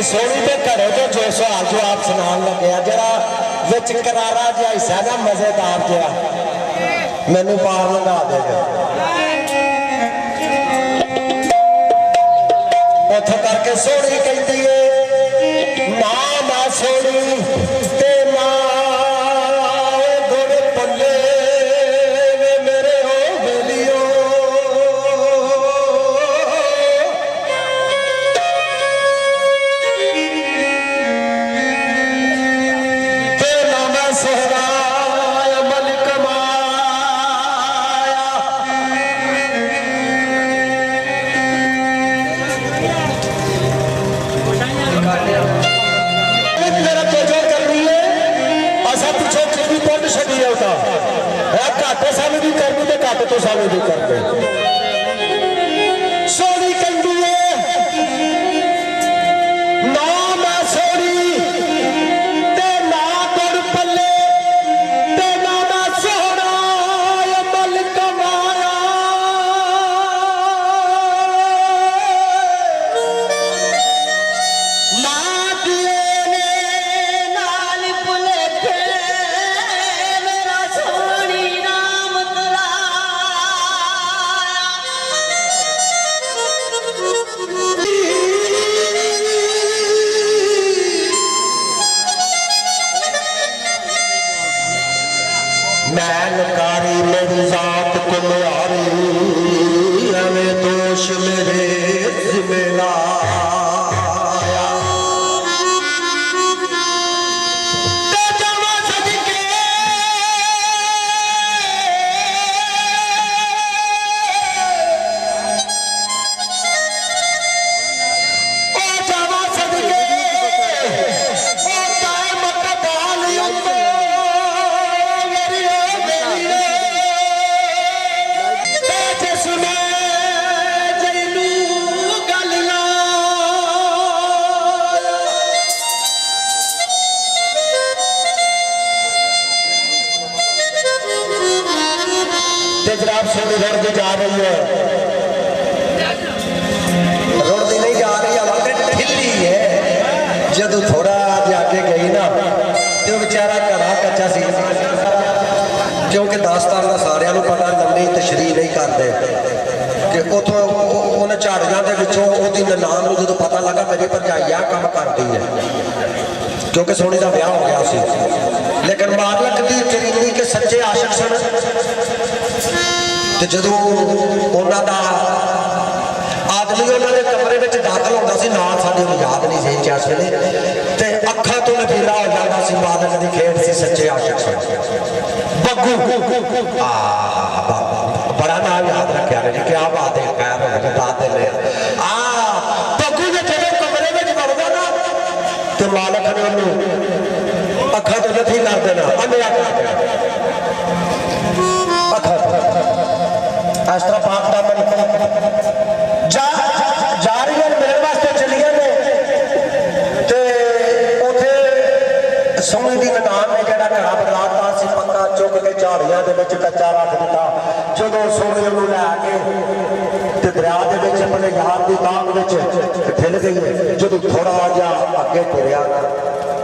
सोनी के घरों तो जो सवाल जो आप सुनान लगे जरा विच करारा जिहा हिस्सा ना मजेदार जिहा मैनू पार लगा देगा उथों करके सोनी कहती है ना ना सोनी ते ना गोरे पल्ले मेरे हो बेलियो घाटे सानू भी करनी तो घट तो सानू भी करते सोनी कहती है ना मैं सोनी ते ना गुड़ पल्ले ते ना मैं सोना अमल कमाया ना मैं नकारी मेरी जात को मारी हमें दोष मेरे जिम्मेला जनाब सोनी रुड़ती जा रही है रुड़ती नहीं जा रही है ढिली है जब थोड़ा जाके गई ना तो बेचारा घड़ा कच्चा सी क्योंकि दास्तान का सारिਆਂ ਨੂੰ पता लंबी तशरीह नहीं करते कि उतों उन्हें झाड़ियां के विचों उसकी ननान को जो पता लगा मेरी भरजाई आ काम करती है क्योंकि सोनी का ब्याह हो गया सी लेकिन मालक की चरीनी के सच्चे आशिक सन तो जो उन्होंने आदमी उन्होंने कमरे में दाखिल होता सी नाम साड़ी याद नहीं सही इस वेले तो अखा तो नफीला हो जाता सी बादल की खेड सी सच्चे आशिक बग्गू बड़ा नाम याद रखा जी क्या बात है खैर बता देने बग्गू ने जो कमरे में बढ़ता ना तो मालक ने उन्होंने अखा तो नहीं कर देना अन्या कर देना इस तरह पाक दामन जा रही है मेरे वास्ते चलिए ने ते उथे सोनी दी ननान ने जड़ा घड़ा बनाता सी पक्का चुक के झाड़ियां दे विच कच्चा रख दिता जदों सोनी नूं लै के ते दरिया दे विच अपने यार दी ताक विच ठिल गई जदों थोड़ा जिहा अगे तुरिया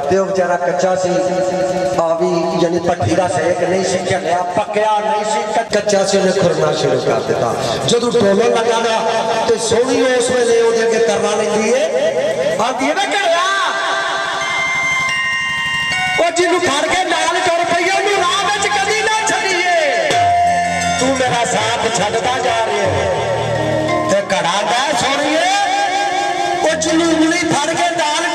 तो बेचारा कच्चा सी भी यानी भट्ठी का सेक नहीं सी झलिया पकया नहीं सी कच्चा से उन्हें खुरना शुरू कर दिता जो डोलन लगा ना तो सोनी उस वेले उहदे अगे करना लैंदी है आंदी है ना घरिया ओ जिन्नू फड़ के नाल तुर पई ओनू राह विच कदी ना छड्डीए तू मेरा साथ छड्डदा जा रही है ते घड़ा दा सोनीए ओ जिन्नू उंगली फड़ के नाल